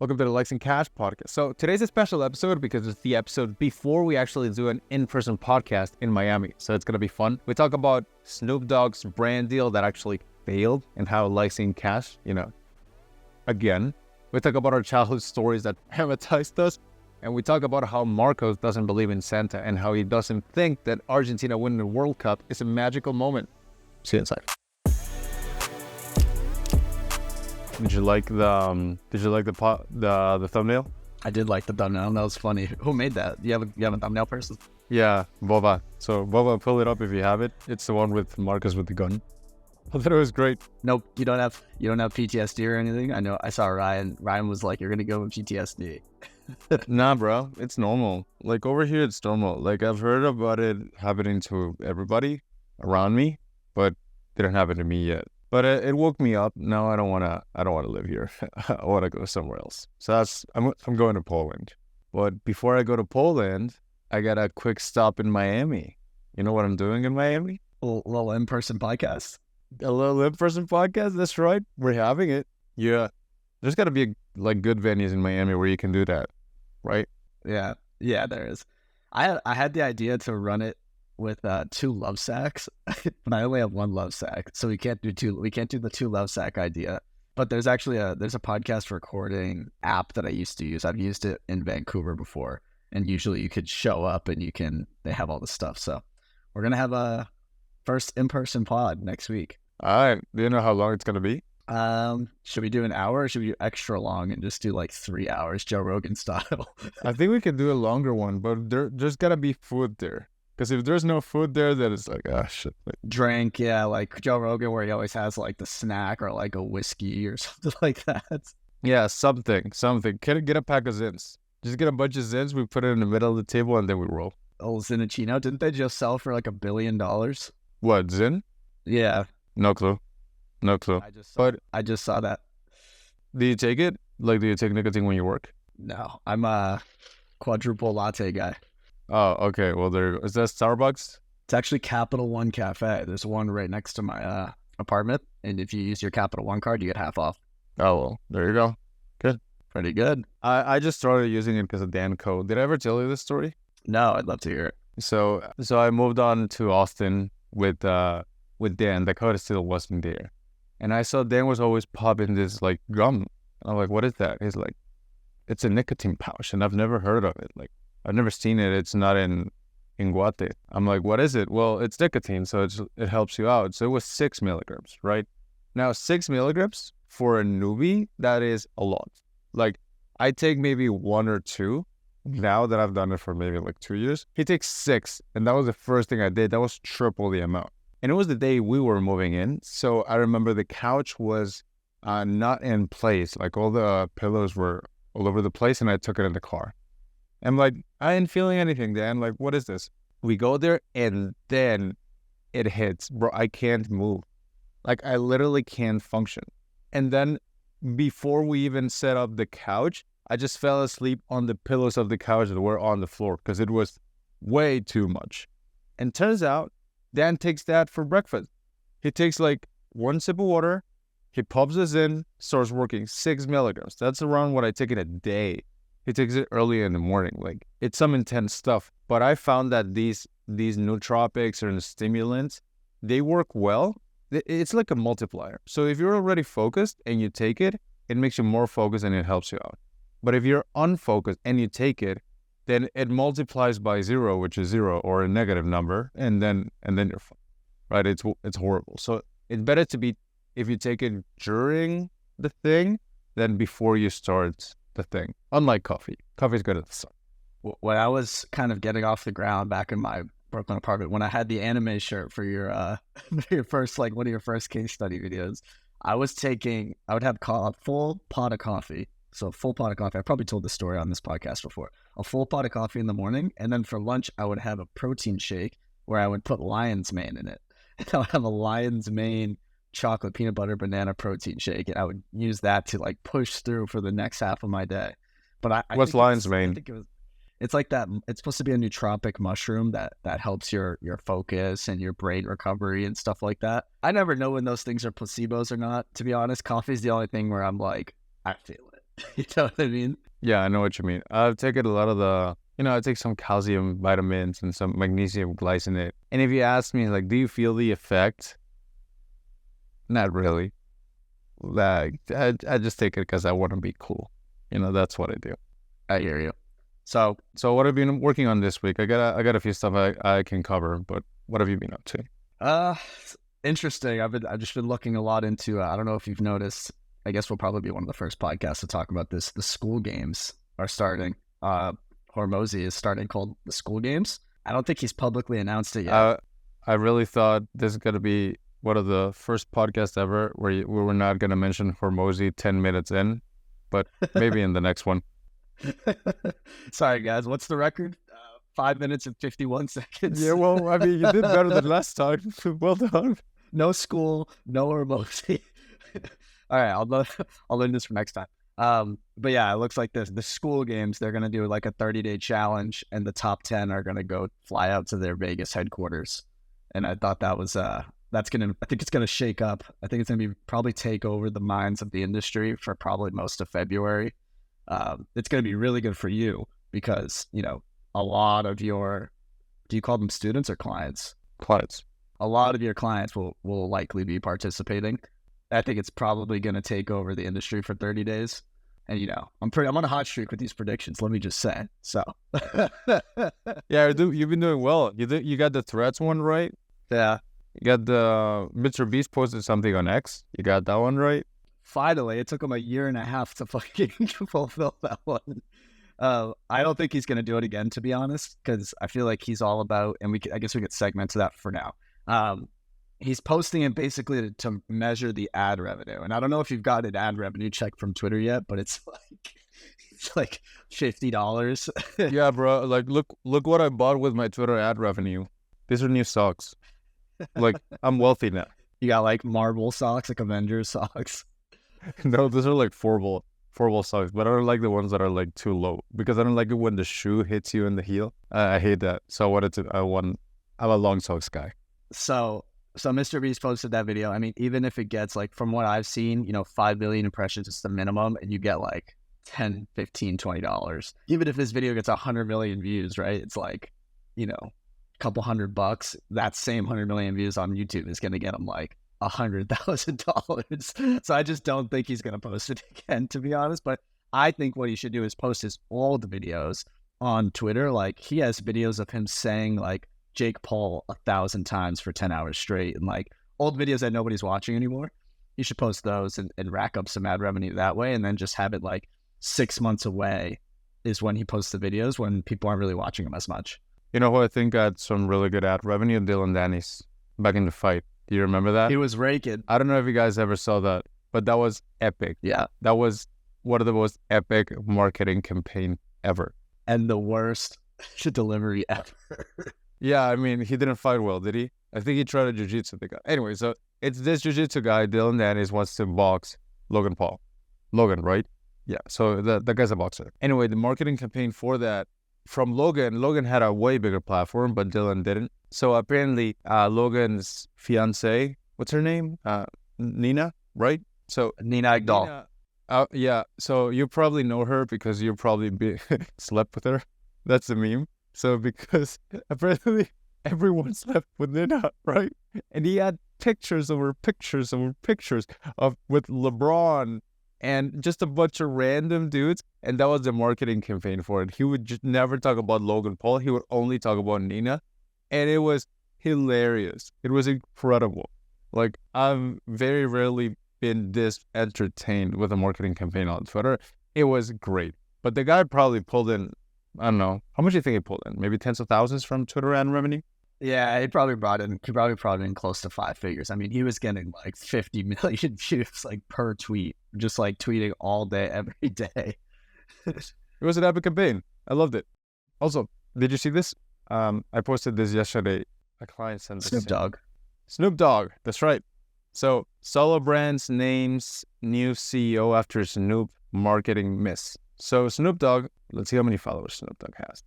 Welcome to the Likes and Cash podcast. So today's a special episode because it's the episode before we actually do an in-person podcast in Miami. So it's going to be fun. We talk about Snoop Dogg's brand deal that actually failed and how Likes and Cash, again. We talk about our childhood stories that traumatized us. And we talk about how Marcos doesn't believe in Santa and how he doesn't think that Argentina winning the World Cup is a magical moment. See you inside. Did you like the thumbnail? I did like the thumbnail. That was funny. Who made that? You have a thumbnail person? Yeah, Boba. So Boba, pull it up if you have it. It's the one with Marcus with the gun. I thought it was great. Nope, you don't have PTSD or anything. I know. I saw Ryan. Ryan was like, "You're gonna go with PTSD." Nah, bro, it's normal. Like over here, it's normal. Like I've heard about it happening to everybody around me, but didn't happen to me yet. But it woke me up. Now I don't wanna live here. I wanna go somewhere else. So I'm going to Poland. But before I go to Poland, I got a quick stop in Miami. You know what I'm doing in Miami? A little in-person podcast. A little in-person podcast. That's right. We're having it. Yeah. There's got to be good venues in Miami where you can do that, right? Yeah, there is. I had the idea to run it with 2 love sacks, but I only have 1 love sack, so we can't do 2. We can't do the 2 love sack idea. But there's actually a podcast recording app that I used to use. I've used it in Vancouver before, and usually you could show up and they have all the stuff. So we're gonna have a first in-person pod next week. All right. Do you know how long it's gonna be? Should we do an hour or should we do extra long and just do 3 hours, Joe Rogan style? I think we can do a longer one, but there's gotta be food there. Because if there's no food there, then it's shit. Drink, yeah, like Joe Rogan where he always has the snack or a whiskey or something like that. Yeah, something. Get a pack of Zins. Just get a bunch of Zins, we put it in the middle of the table, and then we roll. Oh, Zinachino, didn't they just sell for $1 billion? What, Zin? Yeah. No clue. I just saw that. Do you take it? Do you take nicotine when you work? No, I'm a quadruple latte guy. Oh, okay. Well, is that Starbucks? It's actually Capital One Cafe. There's one right next to my apartment, and if you use your Capital One card, you get half off. Oh, well, there you go. Good. Pretty good. I just started using it because of Dan Code. Did I ever tell you this story? No, I'd love to hear it. So I moved on to Austin with Dan. The code still wasn't there. And I saw Dan was always popping this gum. And I'm like, what is that? He's like, it's a nicotine pouch. And I've never heard of it. I've never seen it. It's not in Guate. I'm like, what is it? Well, it's nicotine, so it helps you out. So it was 6 milligrams, right? Now, 6 milligrams for a newbie, that is a lot. I take maybe 1 or 2 now that I've done it for maybe 2 years. He takes 6, and that was the first thing I did. That was triple the amount. And it was the day we were moving in. So I remember the couch was not in place. All the pillows were all over the place, and I took it in the car. I'm like, I ain't feeling anything, Dan. What is this? We go there, and then it hits. Bro, I can't move. I literally can't function. And then before we even set up the couch, I just fell asleep on the pillows of the couch that were on the floor because it was way too much. And turns out, Dan takes that for breakfast. He takes 1 sip of water, he pops this in, starts working 6 milligrams. That's around what I take in a day. He takes it early in the morning. It's some intense stuff. But I found that these nootropics or the stimulants, they work well. It's like a multiplier. So if you're already focused and you take it, it makes you more focused and it helps you out. But if you're unfocused and you take it, then it multiplies by 0, which is 0 or a negative number, and then you're fine, right? It's horrible. So it's better to be, if you take it during the thing, than before you start the thing. Unlike coffee. Coffee's good at the start. When I was kind of getting off the ground back in my Brooklyn apartment, when I had the anime shirt for your first, one of your first case study videos, I would have a full pot of coffee. So a full pot of coffee. I probably told this story on this podcast before. A full pot of coffee in the morning, and then for lunch, I would have a protein shake where I would put lion's mane in it. And I would have a lion's mane chocolate peanut butter banana protein shake, and I would use that to push through for the next half of my day. But what's lion's mane? I think it's like that. It's supposed to be a nootropic mushroom that helps your focus and your brain recovery and stuff like that. I never know when those things are placebos or not. To be honest, coffee's the only thing where I'm like, I feel it. You know what I mean? Yeah, I know what you mean. I've taken a lot of I take some calcium vitamins and some magnesium glycinate. And if you ask me, like, do you feel the effect? Not really. Like, I just take it because I want to be cool. That's what I do. I hear you. So what have you been working on this week? I got a few stuff I can cover, but what have you been up to? Interesting. I've just been looking a lot into. I don't know if you've noticed. I guess we'll probably be one of the first podcasts to talk about this. The school games are starting. Hormozy is starting called the school games. I don't think he's publicly announced it yet. I really thought this is gonna be one of the first podcasts ever where we were not gonna mention Hormozy 10 minutes in, but maybe in the next one. Sorry, guys. What's the record? 5 minutes and 51 seconds. Yeah, well, I mean, you did better than last time. Well done. No school, no Hormozy. All right, I'll learn this for next time. But yeah, it looks like the school games, they're gonna do like a 30-day challenge, and the top 10 are gonna go fly out to their Vegas headquarters. And I thought that was I think it's gonna shake up. I think it's gonna probably take over the minds of the industry for probably most of February. It's gonna be really good for you because a lot of your, do you call them students or clients? Clients. A lot of your clients will likely be participating. I think it's probably going to take over the industry for 30 days. And, I'm on a hot streak with these predictions, let me just say. So. Yeah, you've been doing well. You got the Threads one right. Yeah. You got the Mr. Beast posted something on X. You got that one right. Finally, it took him a year and a half to fucking fulfill that one. I don't think he's going to do it again, to be honest, because I feel like he's all about, and I guess we could segment to that for now. He's posting it basically to measure the ad revenue. And I don't know if you've got an ad revenue check from Twitter yet, but it's like $50. Yeah, bro. Like, look what I bought with my Twitter ad revenue. These are new socks. Like, I'm wealthy now. You got like Marvel socks, like Avengers socks. No, those are like four ball socks, but I don't like the ones that are like too low because I don't like it when the shoe hits you in the heel. I hate that. So I'm a long socks guy. So Mr. Beast posted that video. I mean, even if it gets like, from what I've seen, 5 million impressions is the minimum, and you get like $10, $15, $20. Even if this video gets 100 million views, right? It's like, a couple $100. That same 100 million views on YouTube is going to get him like $100,000. So I just don't think he's going to post it again, to be honest. But I think what he should do is post his old videos on Twitter. Like, he has videos of him saying like Jake Paul 1,000 times for 10 hours straight, and like old videos that nobody's watching anymore. You should post those and rack up some ad revenue that way, and then just have it like 6 months away is when he posts the videos, when people aren't really watching him as much. You know who I think got some really good ad revenue? Dylan Dennis back in the fight. Do you remember that? He was raking. I don't know if you guys ever saw that, but that was epic. Yeah. That was one of the most epic marketing campaign ever. And the worst delivery ever. Yeah, I mean, he didn't fight well, did he? I think he tried to jiu-jitsu the guy. Anyway, so it's this jiu-jitsu guy, Dylan Dennis, wants to box Logan Paul. Logan, right? Yeah, so the guy's a boxer. Anyway, the marketing campaign for that, from Logan had a way bigger platform, but Dylan didn't. So apparently, Logan's fiance, what's her name? Nina, right? So Nina Agdal. Yeah, so you probably know her because you probably slept with her. That's the meme. So because apparently everyone slept with Nina, right? And he had pictures over pictures over pictures with LeBron and just a bunch of random dudes. And that was the marketing campaign for it. He would just never talk about Logan Paul. He would only talk about Nina. And it was hilarious. It was incredible. Like, I've very rarely been this entertained with a marketing campaign on Twitter. It was great. But the guy probably pulled in, I don't know, how much do you think he pulled in? Maybe tens of thousands from Twitter ad revenue? Yeah, he probably brought in close to 5 figures. I mean, he was getting like 50 million views like per tweet, just like tweeting all day, every day. It was an epic campaign. I loved it. Also, did you see this? I posted this yesterday. A client sent this. Snoop Dogg, that's right. So, Solo Brands names new CEO after Snoop marketing miss. So, Snoop Dogg, let's see how many followers Snoop Dogg has.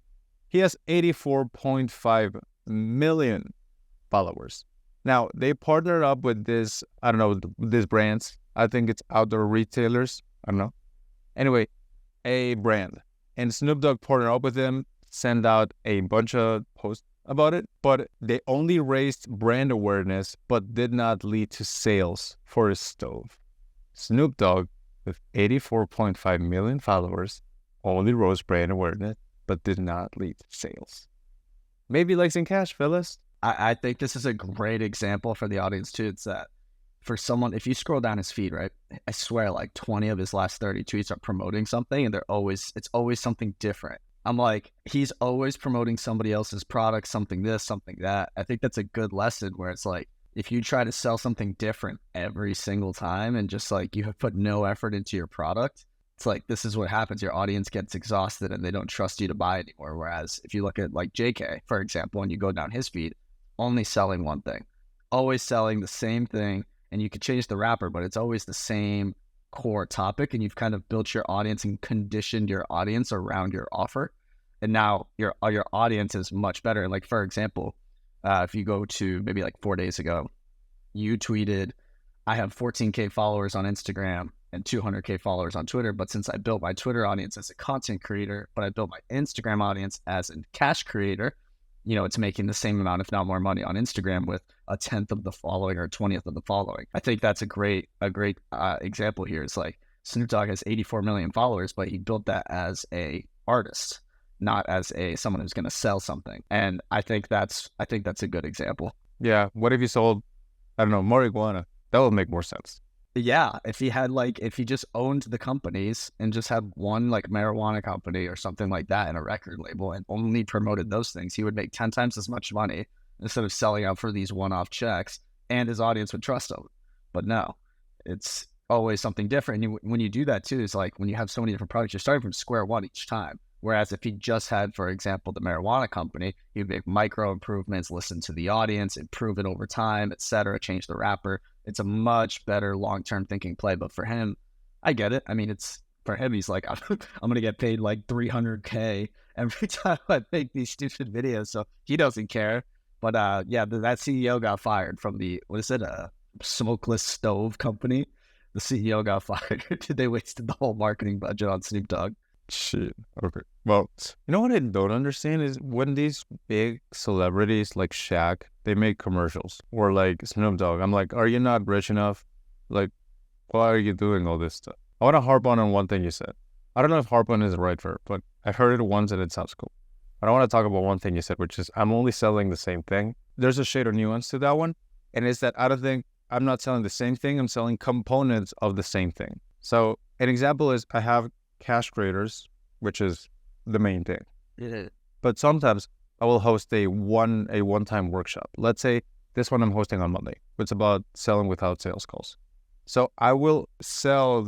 He has 84.5 million followers. Now, they partnered up with this, I don't know, these brands. I think it's outdoor retailers. I don't know. Anyway, a brand. And Snoop Dogg partnered up with him, sent out a bunch of posts about it, but they only raised brand awareness, but did not lead to sales for his stove. Snoop Dogg, with 84.5 million followers, only rose brand awareness, but did not lead to sales. Maybe like some cash, fellas. I think this is a great example for the audience too. It's that for someone, if you scroll down his feed, right, I swear like 20 of his last 30 tweets are promoting something, and it's always something different. I'm like, he's always promoting somebody else's product, something this, something that. I think that's a good lesson where it's like, if you try to sell something different every single time and just like you have put no effort into your product, it's like, this is what happens. Your audience gets exhausted and they don't trust you to buy anymore. Whereas if you look at like JK, for example, and you go down his feed, only selling one thing, always selling the same thing. And you could change the wrapper, but it's always the same core topic. And you've kind of built your audience and conditioned your audience around your offer. And now your audience is much better. Like, for example, if you go to maybe like 4 days ago, you tweeted, I have 14K followers on Instagram and 200K followers on Twitter. But since I built my Twitter audience as a content creator, but I built my Instagram audience as a cash creator, you know, it's making the same amount, if not more money on Instagram with a 10th of the following or 20th of the following. I think that's a great example here. It's like Snoop Dogg has 84 million followers, but he built that as a artist, not as someone who's going to sell something. And I think that's a good example. Yeah. What if you sold, I don't know, marijuana? That would make more sense. Yeah, if he just owned the companies and just had one like marijuana company or something like that in a record label and only promoted those things, he would make 10 times as much money instead of selling out for these one-off checks, and his audience would trust him. But no, it's always something different. And when you do that too, it's like when you have so many different products, you're starting from square one each time. Whereas if he just had, for example, the marijuana company, he'd make micro improvements, listen to the audience, improve it over time, etc., change the wrapper. It's a much better long-term thinking play. But for him, I get it. I mean, it's for him, he's like, I'm going to get paid like $300K every time I make these stupid videos. So he doesn't care. But yeah, that CEO got fired from the, what is it, a smokeless stove company? The CEO got fired. They wasted the whole marketing budget on Snoop Dogg. Shit. Okay. Well, you know what I don't understand is when these big celebrities like Shaq, they make commercials, or like Snoop Dogg. I'm like, are you not rich enough? Like, why are you doing all this stuff? I want to harp on one thing you said. I don't know if harp on is the right verb, but I've heard it once and it sounds cool. But I want to talk about one thing you said, which is I'm only selling the same thing. There's a shade of nuance to that one. And it's that I don't think I'm not selling the same thing. I'm selling components of the same thing. So an example is I have cash creators, which is the main thing. Yeah. But sometimes I will host a one-time workshop. Let's say this one I'm hosting on Monday. It's about selling without sales calls. So I will sell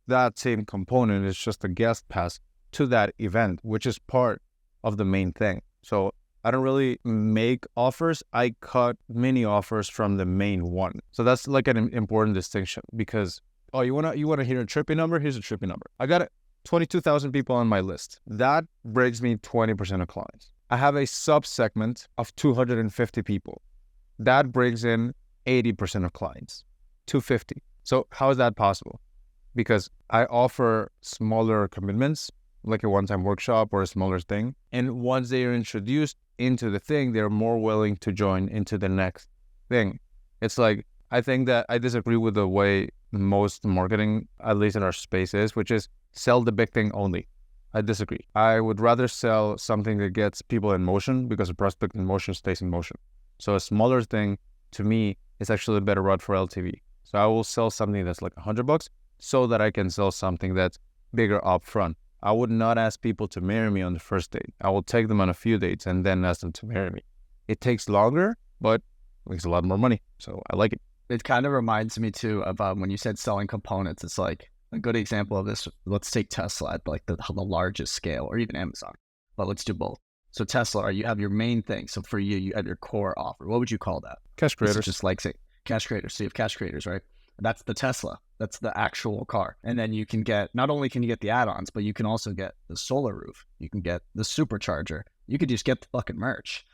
that same component. It's just a guest pass to that event, which is part of the main thing. So I don't really make offers. I cut mini offers from the main one. So that's like an important distinction because, oh, you wanna hear a trippy number? Here's a trippy number. I got 22,000 people on my list. That brings me 20% of clients. I have a sub-segment of 250 people. That brings in 80% of clients, 250. So how is that possible? Because I offer smaller commitments, like a one-time workshop or a smaller thing. And once they are introduced into the thing, they're more willing to join into the next thing. It's like, I think that I disagree with the way most marketing, at least in our space, is, which is sell the big thing only. I disagree. I would rather sell something that gets people in motion because a prospect in motion stays in motion. So a smaller thing, to me, is actually a better route for LTV. So I will sell something that's like $100 so that I can sell something that's bigger upfront. I would not ask people to marry me on the first date. I will take them on a few dates and then ask them to marry me. It takes longer, but it makes a lot more money. So I like it. It kind of reminds me too of when you said selling components. It's like a good example of this. Let's take Tesla at like the largest scale, or even Amazon, but let's do both. So Tesla, you have your main thing. So for you have your core offer. What would you call that? Cash creators. Just like say cash creators. So you have cash creators, right? That's the Tesla. That's the actual car. And then you can get, not only can you get the add-ons, but you can also get the solar roof. You can get the supercharger. You could just get the fucking merch.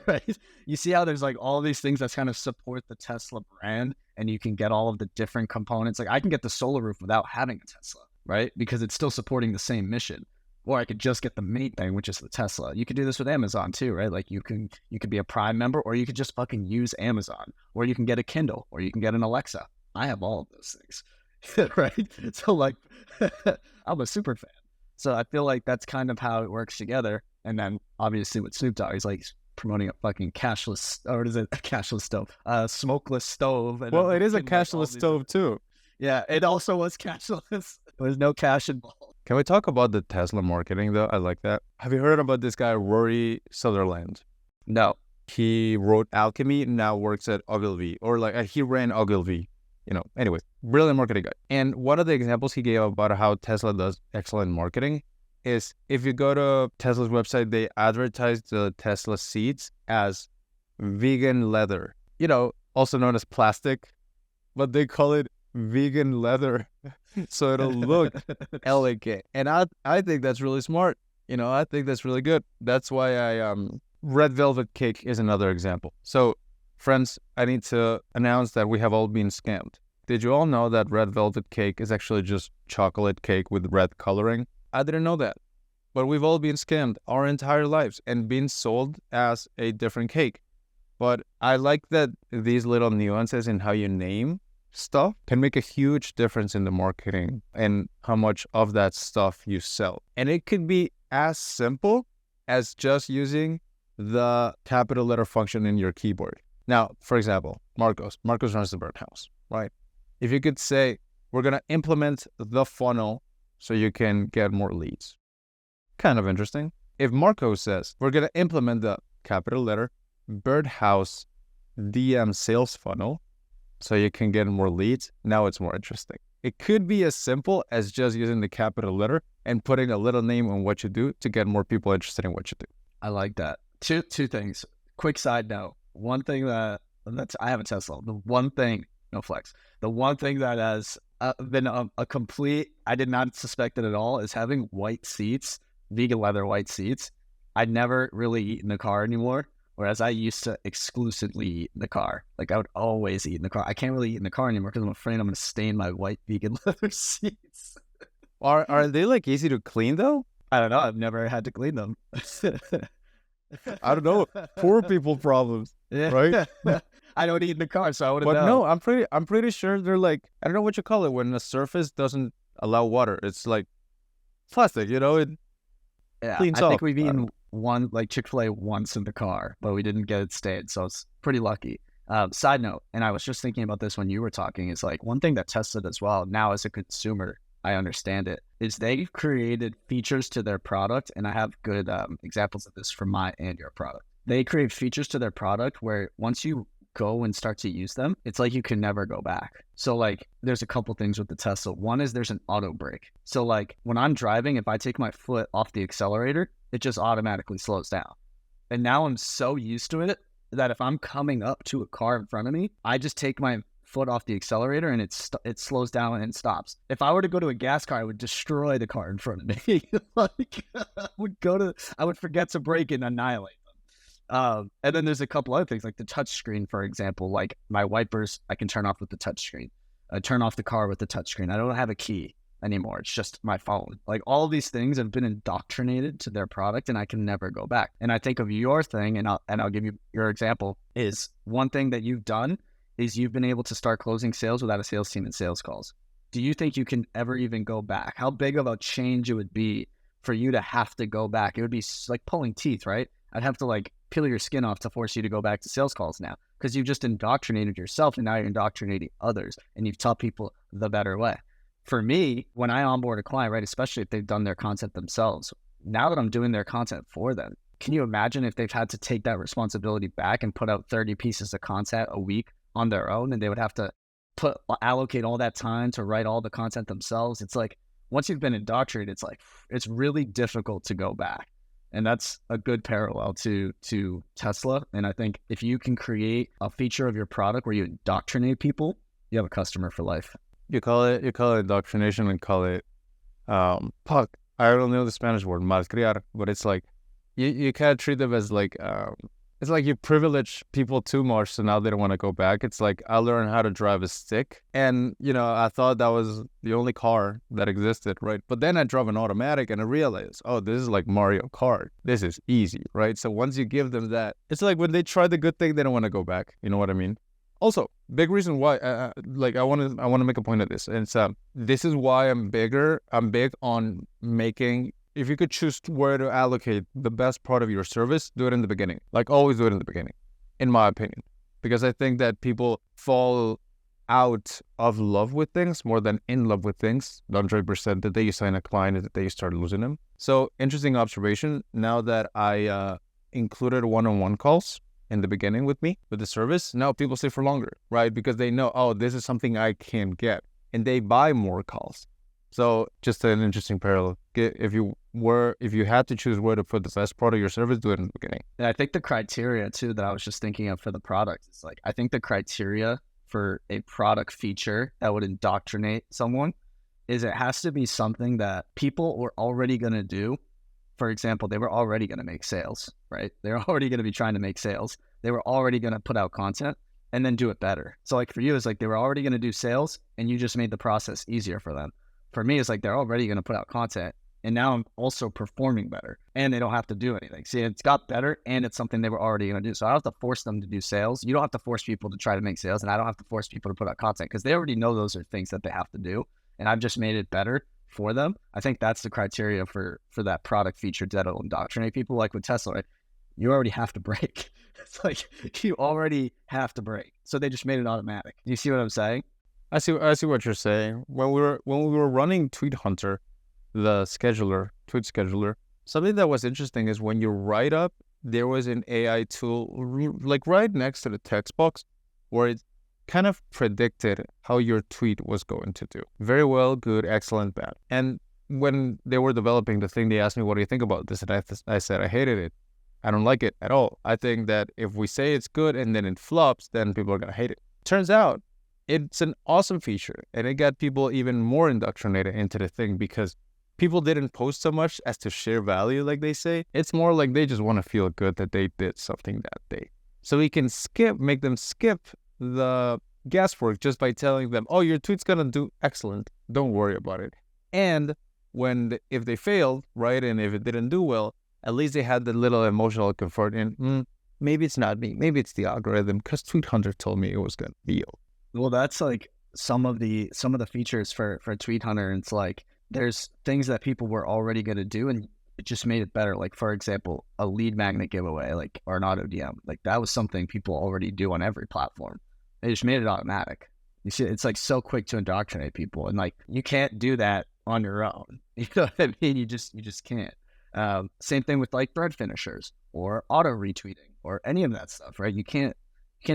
Right? You see how there's like all these things that kind of support the Tesla brand, and you can get all of the different components. Like I can get the solar roof without having a Tesla. right? Because it's still supporting the same mission. Or I could just get the main thing, which is the Tesla. You could do this with Amazon too, right? Like you could be a Prime member, or you could just fucking use Amazon, or you can get a Kindle, or you can get an Alexa. I have all of those things, right? So like, I'm a super fan. So I feel like that's kind of how it works together. And then obviously with Snoop Dogg, he's promoting a fucking cashless, or what is it? A cashless stove, smokeless stove. And well, it is a cashless stove too. Yeah, it also was cashless. There's no cash involved. Can we talk about the Tesla marketing though? I like that. Have you heard about this guy, Rory Sutherland? No. He wrote Alchemy and now works at Ogilvy, or like he ran Ogilvy. Anyway, brilliant marketing guy. And one of the examples he gave about how Tesla does excellent marketing is if you go to Tesla's website, they advertise the Tesla seats as vegan leather, also known as plastic, but they call it vegan leather so it'll look elegant. And I think that's really smart. I think that's really good. That's why red velvet cake is another example. So friends, I need to announce that we have all been scammed. Did you all know that red velvet cake is actually just chocolate cake with red coloring? I didn't know that. But we've all been scammed our entire lives and been sold as a different cake. But I like that these little nuances in how you name stuff can make a huge difference in the marketing and how much of that stuff you sell. And it could be as simple as just using the capital letter function in your keyboard. Now, for example, Marcos runs the birdhouse, right? If you could say, we're going to implement the funnel so you can get more leads. Kind of interesting. If Marcos says, we're going to implement the capital letter birdhouse DM sales funnel so you can get more leads, now it's more interesting. It could be as simple as just using the capital letter and putting a little name on what you do to get more people interested in what you do. I like that. Two things. Quick side note. One thing that's I have a Tesla. The one thing, no flex. The one thing that has been a complete, I did not suspect it at all, is having white seats, vegan leather white seats. I never really eat in the car anymore. Whereas I used to exclusively eat in the car. Like I would always eat in the car. I can't really eat in the car anymore because I'm afraid I'm going to stain my white vegan leather seats. Are they like easy to clean though? I don't know. I've never had to clean them. I don't know. Poor people problems, right? I don't eat in the car, so I wouldn't know. But no, I'm pretty sure they're like, I don't know what you call it when the surface doesn't allow water. It's like plastic, it cleans I off. think we've eaten one like Chick-fil-A once in the car, but we didn't get it stained, so it's pretty lucky. Side note, and I was just thinking about this when you were talking, is like one thing that Tesla does well now as a consumer, I understand it, is they've created features to their product, and I have good examples of this for my and your product. They create features to their product where once you go and start to use them, it's like you can never go back. So like there's a couple things with the Tesla. One is there's an auto brake. So like when I'm driving, if I take my foot off the accelerator, it just automatically slows down. And now I'm so used to it that if I'm coming up to a car in front of me, I just take my foot off the accelerator and it slows down and stops. If I were to go to a gas car, I would destroy the car in front of me. Like I would forget to brake and annihilate them. And then there's a couple other things like the touch screen, for example, like my wipers, I can turn off with the touch screen. I turn off the car with the touch screen. I don't have a key anymore. It's just my phone. Like all of these things have been indoctrinated to their product and I can never go back. And I think of your thing, and I'll give you your example, is one thing that you've done is you've been able to start closing sales without a sales team and sales calls. Do you think you can ever even go back? How big of a change it would be for you to have to go back? It would be like pulling teeth, right? I'd have to like peel your skin off to force you to go back to sales calls now because you've just indoctrinated yourself and now you're indoctrinating others and you've taught people the better way. For me, when I onboard a client, right, especially if they've done their content themselves, now that I'm doing their content for them, can you imagine if they've had to take that responsibility back and put out 30 pieces of content a week on their own, and they would have to allocate all that time to write all the content themselves? It's like, once you've been indoctrinated, it's like, it's really difficult to go back. And that's a good parallel to Tesla. And I think if you can create a feature of your product where you indoctrinate people, you have a customer for life. You call it indoctrination and call it, I don't know the Spanish word, malcriar, but it's like, you kind of treat them as like, it's like you privilege people too much, so now they don't want to go back. It's like I learned how to drive a stick, and I thought that was the only car that existed, right? But then I drove an automatic, and I realized, oh, this is like Mario Kart. This is easy, right? So once you give them that, it's like when they try the good thing, they don't want to go back. You know what I mean? Also, big reason why, like I want to make a point of this, and it's this is why I'm big on making. If you could choose where to allocate the best part of your service, do it in the beginning. Like always do it in the beginning, in my opinion. Because I think that people fall out of love with things more than in love with things. 100% the day you sign a client is the day you start losing them. So interesting observation. Now that I included one-on-one calls in the beginning with me, with the service, now people stay for longer, right? Because they know, oh, this is something I can get. And they buy more calls. So just an interesting parallel. If you had to choose where to put the best part of your service, do it in the beginning. And I think the criteria too that I was just thinking of for the product is like, I think the criteria for a product feature that would indoctrinate someone is it has to be something that people were already going to do. For example, they were already going to make sales, right? They're already going to be trying to make sales. They were already going to put out content and then do it better. So like for you, it's like they were already going to do sales and you just made the process easier for them. For me, it's like they're already going to put out content and now I'm also performing better and they don't have to do anything. See, it's got better and it's something they were already going to do. So I don't have to force them to do sales. You don't have to force people to try to make sales and I don't have to force people to put out content because they already know those are things that they have to do. And I've just made it better for them. I think that's the criteria for that product feature that'll indoctrinate people. Like with Tesla, right? You already have to brake. It's like you already have to brake. So they just made it automatic. Do you see what I'm saying? I see what you're saying. When we were running Tweet Hunter, the tweet scheduler, something that was interesting is when you write up, there was an AI tool like right next to the text box where it kind of predicted how your tweet was going to do. Very well, good, excellent, bad. And when they were developing the thing, they asked me, what do you think about this? And I said, I hated it. I don't like it at all. I think that if we say it's good and then it flops, then people are going to hate it. Turns out it's an awesome feature and it got people even more indoctrinated into the thing because people didn't post so much as to share value, like they say. It's more like they just want to feel good that they did something that day. So we can make them skip the guesswork just by telling them, oh, your tweet's going to do excellent. Don't worry about it. And if they failed, right, and if it didn't do well, at least they had the little emotional comfort in, maybe it's not me. Maybe it's the algorithm because Tweet Hunter told me it was going to deal. Well, that's like some of the features for Tweet Hunter. It's like there's things that people were already going to do and it just made it better. Like, for example, a lead magnet giveaway, like, or an auto DM. Like that was something people already do on every platform. They just made it automatic. You see, it's like so quick to indoctrinate people. And like, you can't do that on your own. You know what I mean? You just can't. Same thing with like thread finishers or auto retweeting or any of that stuff, right? You can't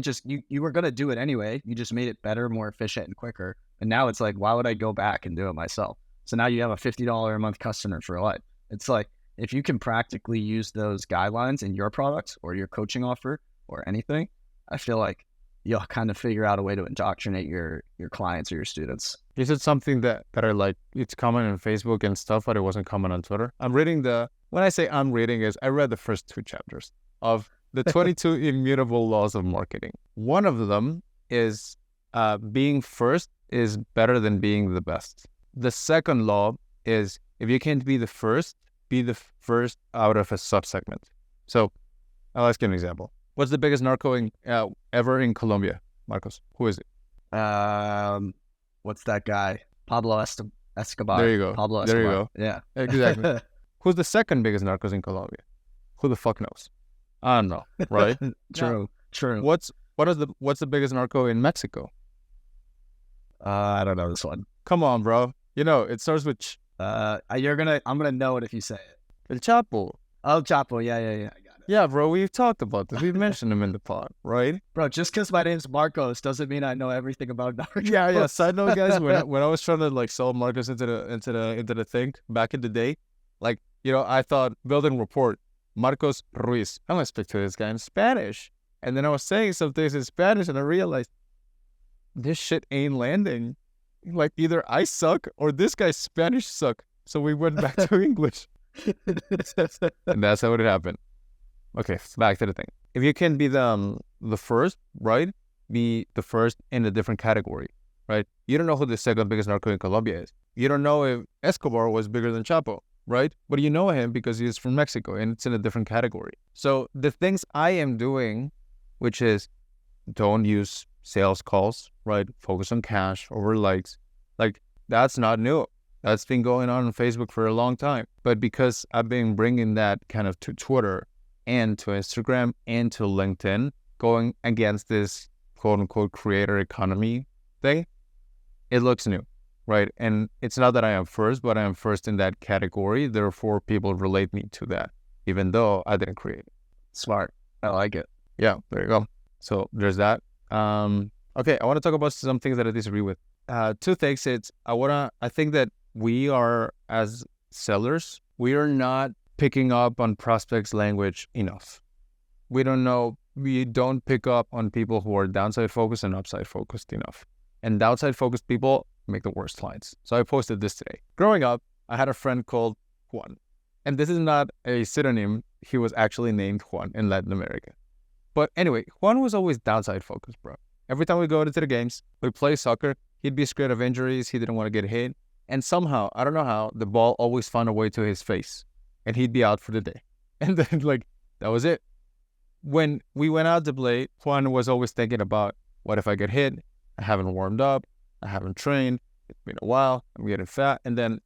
just, you were going to do it anyway. You just made it better, more efficient and quicker. And now it's like, why would I go back and do it myself? So now you have a $50 a month customer for life. It's like, if you can practically use those guidelines in your product or your coaching offer or anything, I feel like you'll kind of figure out a way to indoctrinate your clients or your students. Is it something that I like, it's common on Facebook and stuff, but it wasn't common on Twitter? When I say I'm reading is, I read the first 2 chapters of the 22 immutable laws of marketing. One of them is being first is better than being the best. The second law is if you can't be the first out of a subsegment. So I'll ask you an example. What's the biggest narco ever in Colombia, Marcos? Who is it? What's that guy? Pablo Escobar. There you go. Pablo Escobar. There you go. Yeah. Exactly. Who's the second biggest narcos in Colombia? Who the fuck knows? I don't know, right? True. What's the biggest narco in Mexico? I don't know this one. Come on, bro. You know, it starts with I'm gonna know it if you say it. El Chapo. Oh, Chapo. Yeah. I got it. Yeah, bro. We've talked about this. We've mentioned him in the pod, right? Bro, just because my name's Marcos doesn't mean I know everything about narcos. Yeah. Side note, guys. When I was trying to like sell Marcos into the thing back in the day, like, you know, I thought building report Marcos Ruiz. I'm gonna speak to this guy in Spanish, and then I was saying some things in Spanish, and I realized this shit ain't landing. Like either I suck or this guy's Spanish suck. So we went back to English. And that's how it happened. Okay, back to the thing. if you can be the first, right? Be the first in a different category, right? You don't know who the second biggest narco in Colombia is. You don't know if Escobar was bigger than Chapo, right? But you know him because he's from Mexico and it's in a different category. So the things I am doing, which is don't use sales calls, right? Focus on cash over likes. Like, that's not new. That's been going on Facebook for a long time. But because I've been bringing that kind of to Twitter and to Instagram and to LinkedIn, going against this quote unquote creator economy thing, it looks new, right? And it's not that I am first, but I am first in that category. Therefore, people relate me to that, even though I didn't create it. Smart. I like it. Yeah, there you go. So there's that. Okay, I want to talk about some things that I disagree with. Two things. I think that we are, as sellers, we are not picking up on prospects' language enough. We don't pick up on people who are downside focused and upside focused enough. And downside focused people make the worst clients. So I posted this today. Growing up, I had a friend called Juan. And this is not a pseudonym. He was actually named Juan in Latin America. But anyway, Juan was always downside focused, bro. Every time we go into the games, we play soccer, he'd be scared of injuries. He didn't want to get hit. And somehow, I don't know how, the ball always found a way to his face. And he'd be out for the day. And then, that was it. When we went out to play, Juan was always thinking about, what if I get hit? I haven't warmed up. I haven't trained. It's been a while. I'm getting fat. And then,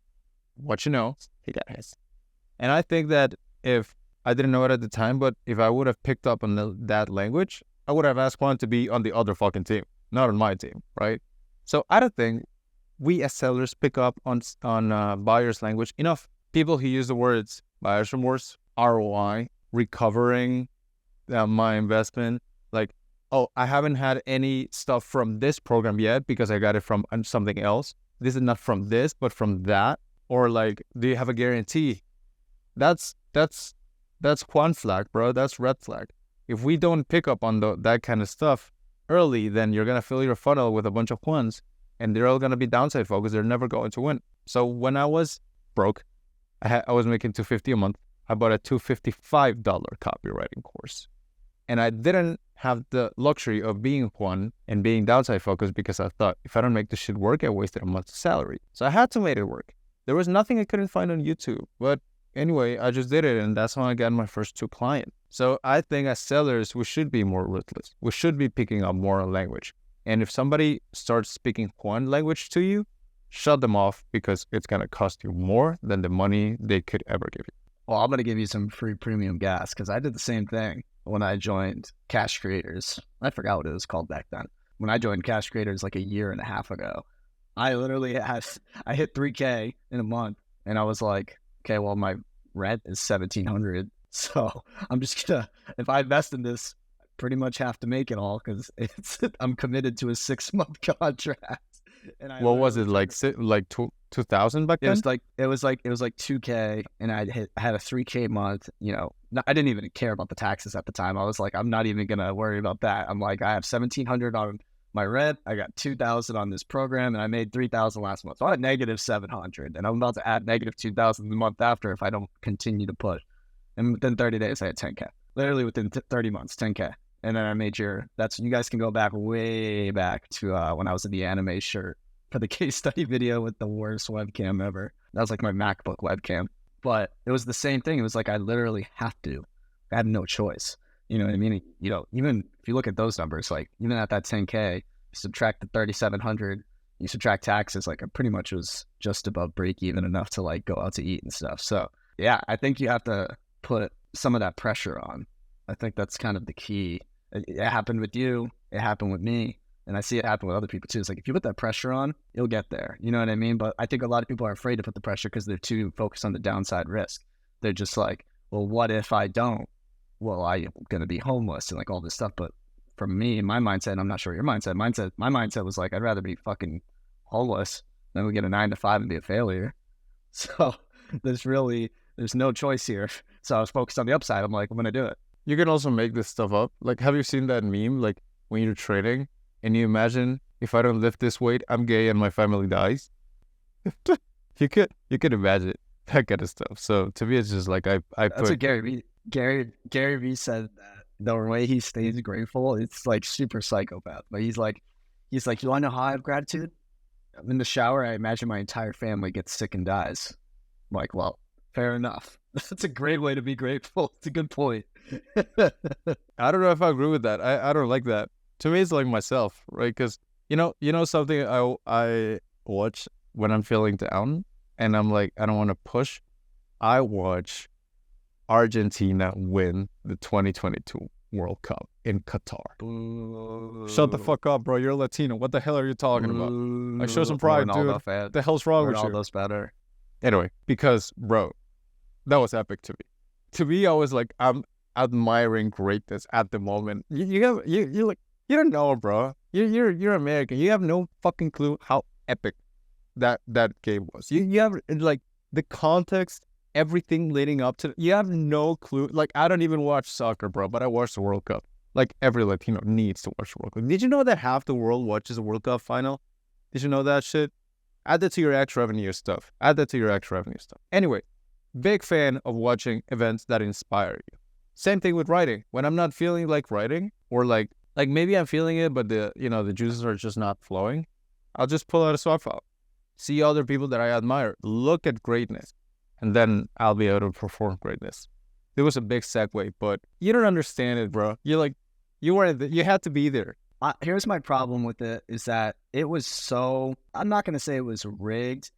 what you know, he got hit. And I think that if I didn't know it at the time, but if I would have picked up on that language, I would have asked Juan to be on the other fucking team, not on my team, right? So I don't think we as sellers pick up on buyers' language enough. People who use the words buyer's remorse, ROI, recovering my investment, like, oh, I haven't had any stuff from this program yet because I got it from something else. This is not from this, but from that. Or like, do you have a guarantee? That's Juan flag, bro. That's red flag. If we don't pick up on that kind of stuff early, then you're going to fill your funnel with a bunch of Juans and they're all going to be downside focused. They're never going to win. So when I was broke, I was making $250 a month. I bought a $255 copywriting course. And I didn't have the luxury of being Juan and being downside focused because I thought if I don't make this shit work, I wasted a month's salary. So I had to make it work. There was nothing I couldn't find on YouTube. But anyway, I just did it, and that's how I got my first 2 clients. So I think as sellers, we should be more ruthless. We should be picking up more language. And if somebody starts speaking Juan language to you, shut them off because it's going to cost you more than the money they could ever give you. Well, I'm going to give you some free premium gas because I did the same thing when I joined Cash Creators. I forgot what it was called back then. When I joined Cash Creators like a year and a half ago, I literally I hit 3K in a month, and I was like, okay, well, my rent is $1,700. So I'm just gonna, if I invest in this, I pretty much have to make it all because I'm committed to a 6-month contract. And what was it like 2,000 back then? It was like 2K, and I had a 3K month. I didn't even care about the taxes at the time. I was like, I'm not even gonna worry about that. I'm like, I have $1,700 on my rent. I got $2,000 on this program, and I made $3,000 last month. So I had -700, and I'm about to add -2,000 the month after if I don't continue to push. And within 30 days, I had 10K. Literally within 30 months, 10K. And then I made you guys can go back way back to when I was in the anime shirt for the case study video with the worst webcam ever. That was like my MacBook webcam. But it was the same thing. It was like I literally had to. I had no choice. You know what I mean? Even if you look at those numbers, like even at that 10K, you subtract the 3,700, you subtract taxes, like I pretty much was just above break even enough to like go out to eat and stuff. So yeah, I think you have to put some of that pressure on. I think that's kind of the key. It happened with you. It happened with me. And I see it happen with other people too. It's like, if you put that pressure on, you'll get there. You know what I mean? But I think a lot of people are afraid to put the pressure because they're too focused on the downside risk. They're just like, well, what if I don't? Well, I'm going to be homeless and like all this stuff. But for me, my mindset, and I'm not sure your mindset, my mindset was like, I'd rather be fucking homeless than we get a 9 to 5 and be a failure. So there's no choice here. So I was focused on the upside. I'm like, I'm going to do it. You can also make this stuff up. Like, have you seen that meme? Like, when you're trading and you imagine, if I don't lift this weight, I'm gay and my family dies. you could imagine that kind of stuff. So to me, it's just like I put. That's what Gary Vee said that. the way he stays grateful, it's like super psychopath. But he's like, you want to know how I have gratitude? I'm in the shower. I imagine my entire family gets sick and dies. I'm like, well, fair enough. That's a great way to be grateful. It's a good point. I don't know if I agree with that. I don't like that. To me, it's like myself, right? Because you know something I watch when I'm feeling down and I'm like, I don't want to push. I watch Argentina win the 2022 World Cup in Qatar. Boo. Shut the fuck up, bro. You're Latino. What the hell are you talking about? I show some pride, Ronaldo dude. fan. What the hell's wrong with you? Ronaldo's better. Anyway, because, bro, that was epic to me. To me, I was like, I'm admiring greatness at the moment. You like, you don't know, bro. You're American. You have no fucking clue how epic that game was. You have like the context, everything leading up to. You have no clue. Like, I don't even watch soccer, bro, but I watch the World Cup. Like, every Latino needs to watch the World Cup. Did you know that half the world watches the World Cup final? Did you know that shit? Add that to your X revenue stuff. Anyway, big fan of watching events that inspire you. Same thing with writing. When I'm not feeling like writing, or like maybe I'm feeling it, but the juices are just not flowing, I'll just pull out a swap file, see other people that I admire, look at greatness, and then I'll be able to perform greatness. It was a big segue, but you don't understand it, bro. You had to be there. Here's my problem with it is that it was so, I'm not going to say it was rigged,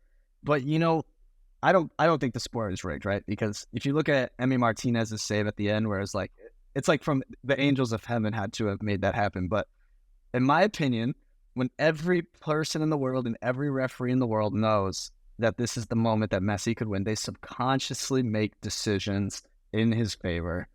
but I don't think the sport is rigged, right? Because if you look at Emi Martinez's save at the end, where it's like from the angels of heaven had to have made that happen. But in my opinion, when every person in the world and every referee in the world knows that this is the moment that Messi could win, they subconsciously make decisions in his favor.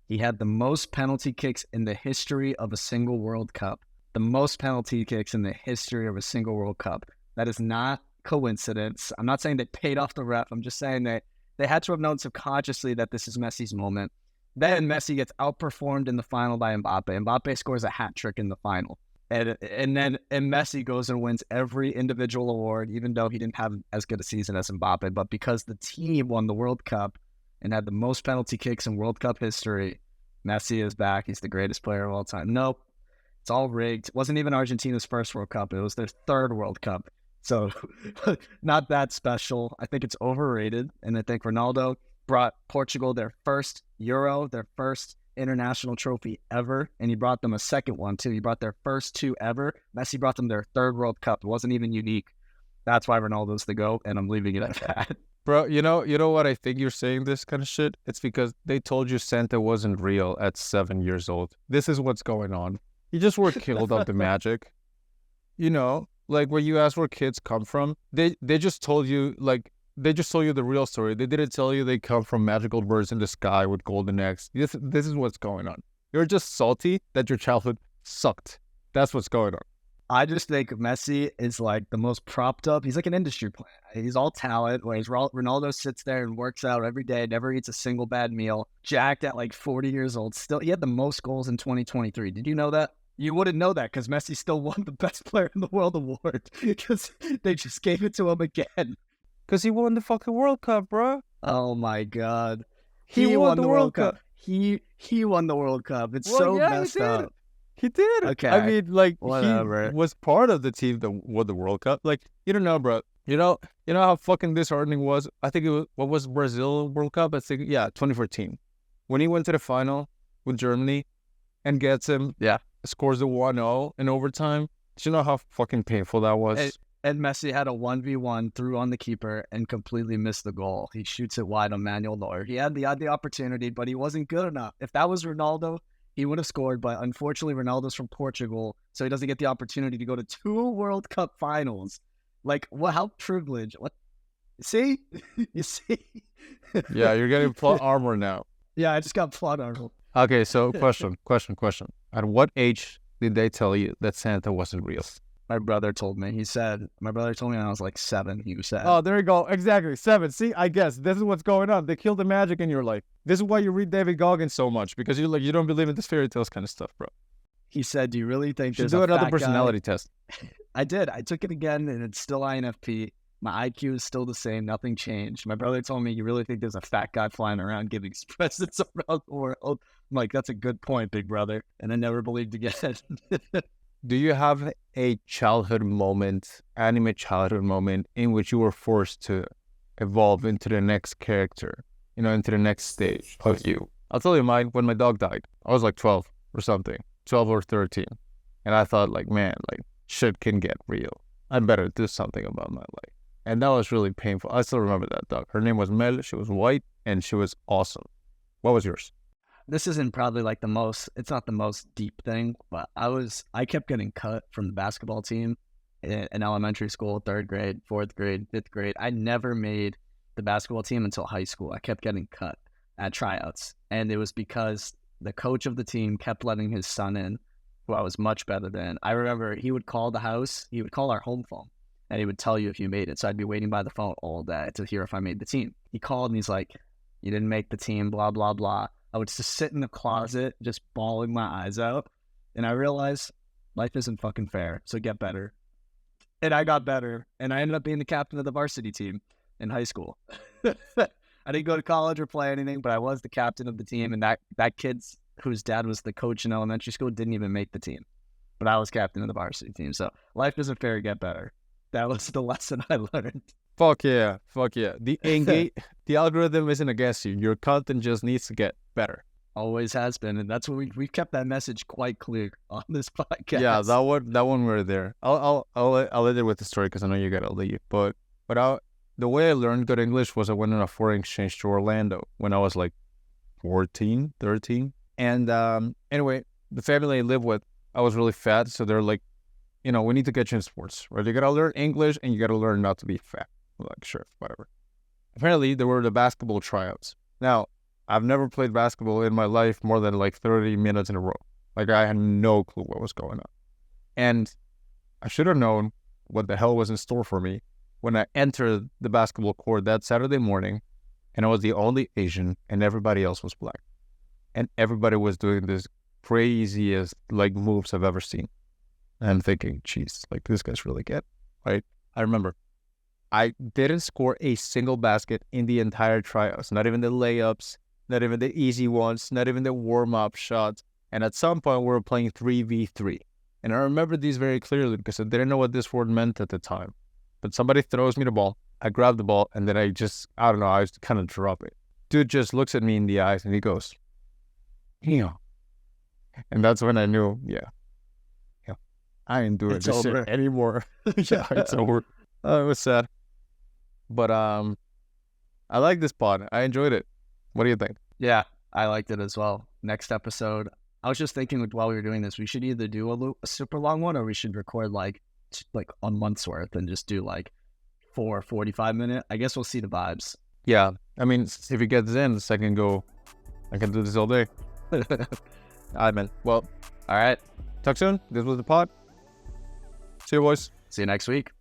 He had the most penalty kicks in the history of a single World Cup. The most penalty kicks in the history of a single World Cup. That is not coincidence. I'm not saying they paid off the ref. I'm just saying that they had to have known subconsciously that this is Messi's moment. Then Messi gets outperformed in the final by Mbappe. Mbappe scores a hat trick in the final. And Messi goes and wins every individual award, even though he didn't have as good a season as Mbappe. But because the team won the World Cup and had the most penalty kicks in World Cup history, Messi is back. He's the greatest player of all time. Nope. It's all rigged. It wasn't even Argentina's first World Cup. It was their third World Cup. So not that special. I think it's overrated. And I think Ronaldo brought Portugal their first Euro, their first international trophy ever. And he brought them a second one too. He brought their first two ever. Messi brought them their third World Cup. It wasn't even unique. That's why Ronaldo's the GOAT, and I'm leaving it at that. Bro, you know what I think you're saying this kind of shit? It's because they told you Santa wasn't real at 7 years old. This is what's going on. You just were killed of the magic. Like where you ask where kids come from, they just told you the real story. They didn't tell you they come from magical birds in the sky with golden eggs. This is what's going on. You're just salty that your childhood sucked. That's what's going on. I just think Messi is like the most propped up. He's like an industry plant. He's all talent, whereas Ronaldo sits there and works out every day, never eats a single bad meal, jacked at like 40 years old. Still, he had the most goals in 2023. Did you know that? You wouldn't know that because Messi still won the best player in the world award because they just gave it to him again. Because he won the fucking World Cup, bro. Oh my God. He won the World Cup. He won the World Cup. It's so messed up. He did. Okay. I mean, like, whatever. He was part of the team that won the World Cup. Like, you don't know, bro. You know how fucking disheartening was? I think it was, what was Brazil World Cup? I think, 2014. When he went to the final with Germany and scores the 1-0 in overtime. Do you know how fucking painful that was? And Messi had a 1v1, threw on the keeper, and completely missed the goal. He shoots it wide on Manuel Neuer. He had the opportunity, but he wasn't good enough. If that was Ronaldo, he would have scored, but unfortunately, Ronaldo's from Portugal, so he doesn't get the opportunity to go to 2 World Cup finals. Like, what? How privileged? What? See? You see? Yeah, you're getting plot armor now. Yeah, I just got plot armor. Okay, so question. At what age did they tell you that Santa wasn't real? My brother told me. My brother told me when I was like 7. He said, "Oh, there you go. Exactly. 7. See, I guess this is what's going on. They killed the magic in your life. This is why you read David Goggins so much, because you don't believe in this fairy tales kind of stuff, bro." He said, "Do you really think you should there's do another personality test?" I did. I took it again, and it's still INFP. My IQ is still the same. Nothing changed. My brother told me, you really think there's a fat guy flying around giving presents around the world? I'm like, that's a good point, big brother. And I never believed again. Do you have a childhood moment, anime childhood moment, in which you were forced to evolve into the next character, into the next stage of you? I'll tell you mine. When my dog died, I was like 12 or something, 12 or 13. And I thought, like, man, like, shit can get real. I better do something about my life. And that was really painful. I still remember that dog. Her name was Mel. She was white and she was awesome. What was yours? This isn't probably like it's not the most deep thing, but I kept getting cut from the basketball team in elementary school, 3rd grade, 4th grade, 5th grade. I never made the basketball team until high school. I kept getting cut at tryouts. And it was because the coach of the team kept letting his son in, who I was much better than. I remember he would call our home phone, and he would tell you if you made it. So I'd be waiting by the phone all day to hear if I made the team. He called and he's like, you didn't make the team, blah, blah, blah. I would just sit in the closet, just bawling my eyes out. And I realized life isn't fucking fair, so get better. And I got better, and I ended up being the captain of the varsity team in high school. I didn't go to college or play anything, but I was the captain of the team, and that kid's whose dad was the coach in elementary school didn't even make the team. But I was captain of the varsity team, so life isn't fair, get better. That was the lesson I learned. Fuck yeah. The algorithm isn't against you. Your content just needs to get better. Always has been, and that's what we've kept that message quite clear on this podcast. Yeah, that one we're there. I'll end it with the story because I know you gotta leave. But the way I learned good English was I went on a foreign exchange to Orlando when I was like 14, 13. And anyway, the family I live with, I was really fat, so they're like, we need to get you in sports, right? You gotta learn English and you gotta learn not to be fat. I'm like, sure, whatever. Apparently, there were the basketball tryouts. Now, I've never played basketball in my life more than like 30 minutes in a row. Like, I had no clue what was going on. And I should have known what the hell was in store for me when I entered the basketball court that Saturday morning, and I was the only Asian and everybody else was black. And everybody was doing this craziest like moves I've ever seen. And I'm thinking, geez, like this guy's really good, right? I remember I didn't score a single basket in the entire tryouts, not even the layups, not even the easy ones, not even the warm-up shots. And at some point, we were playing 3v3. And I remember these very clearly because I didn't know what this word meant at the time. But somebody throws me the ball, I grab the ball, and then I just kind of drop it. Dude just looks at me in the eyes and he goes, yeah. And that's when I knew, yeah, I ain't doing this shit anymore. Yeah, it's over. It was sad. But I like this pod. I enjoyed it. What do you think? Yeah, I liked it as well. Next episode, I was just thinking while we were doing this, we should either do a super long one or we should record like a month's worth and just do like 4 45-minute. I guess we'll see the vibes. Yeah, I mean, if it gets in, I can do this all day. All right, man. Well, all right. Talk soon. This was the pod. See you, boys. See you next week.